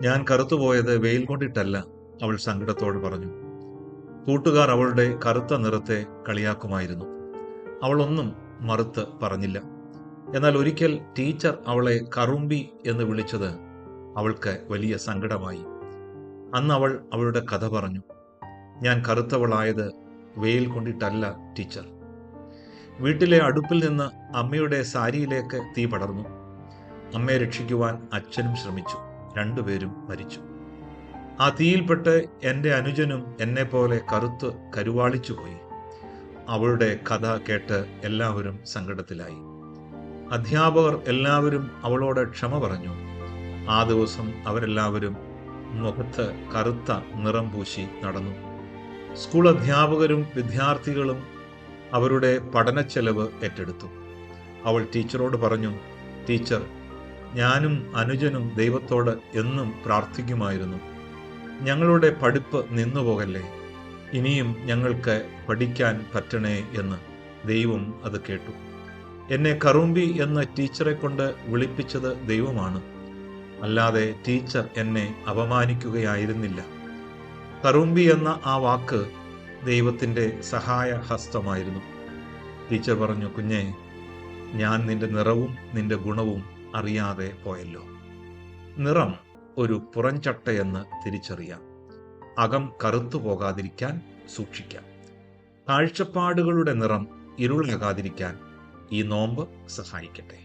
ഞാൻ കറുത്തുപോയത് വെയിൽ കൊണ്ടിട്ടല്ല, അവൾ സങ്കടത്തോട് പറഞ്ഞു. കൂട്ടുകാർ അവളുടെ കറുത്ത നിറത്തെ കളിയാക്കുമായിരുന്നു. അവൾ ഒന്നും മറുത്ത് പറഞ്ഞില്ല. എന്നാൽ ഒരിക്കൽ ടീച്ചർ അവളെ കറുമ്പി എന്ന് വിളിച്ചത് അവൾക്ക് വലിയ സങ്കടമായി. അന്ന് അവൾ അവളുടെ കഥ പറഞ്ഞു. ഞാൻ കറുത്തവളായത് വെയിൽ കൊണ്ടിട്ടല്ല ടീച്ചർ. വീട്ടിലെ അടുപ്പിൽ നിന്ന് അമ്മയുടെ സാരിയിലേക്ക് തീ പടർന്നു. അമ്മയെ രക്ഷിക്കുവാൻ അച്ഛനും ശ്രമിച്ചു. രണ്ടുപേരും മരിച്ചു. ആ തീയിൽപ്പെട്ട് എൻ്റെ അനുജനും എന്നെപ്പോലെ കറുത്ത് കരുവാളിച്ചുപോയി. അവളുടെ കഥ കേട്ട് എല്ലാവരും സങ്കടത്തിലായി. അധ്യാപകർ എല്ലാവരും അവളോട് ക്ഷമ പറഞ്ഞു. ആ ദിവസം അവരെല്ലാവരും മുഖത്ത് കറുത്ത നിറം പൂശി നടന്നു. സ്കൂൾ അധ്യാപകരും വിദ്യാർത്ഥികളും അവരുടെ പഠനച്ചെലവ് ഏറ്റെടുത്തു. അവൾ ടീച്ചറോട് പറഞ്ഞു, ടീച്ചർ, ഞാനും അനുജനും ദൈവത്തോട് എന്നും പ്രാർത്ഥിക്കുമായിരുന്നു, ഞങ്ങളുടെ പഠിപ്പ് നിന്നുപോകല്ലേ, ഇനിയും ഞങ്ങൾക്ക് പഠിക്കാൻ പറ്റണേ എന്ന്. ദൈവം അത് കേട്ടു. എന്നെ കറുമ്പി എന്ന ടീച്ചറെ കൊണ്ട് വിളിപ്പിച്ചത് ദൈവമാണ്, അല്ലാതെ ടീച്ചർ എന്നെ അപമാനിക്കുകയായിരുന്നില്ല. കറുമ്പി എന്ന ആ വാക്ക് ദൈവത്തിൻ്റെ സഹായ ഹസ്തമായിരുന്നു. ടീച്ചർ പറഞ്ഞു, കുഞ്ഞെ, ഞാൻ നിന്റെ നിറവും നിന്റെ ഗുണവും അറിയാതെ പോയല്ലോ. നിറം ഒരു പുറംചട്ടയെന്ന് തിരിച്ചറിയാം. അകം കറുത്തു പോകാതിരിക്കാൻ സൂക്ഷിക്കാം. കാഴ്ചപ്പാടുകളുടെ നിറം ഇരുളാകാതിരിക്കാൻ ഈ നോമ്പ് സഹായിക്കട്ടെ.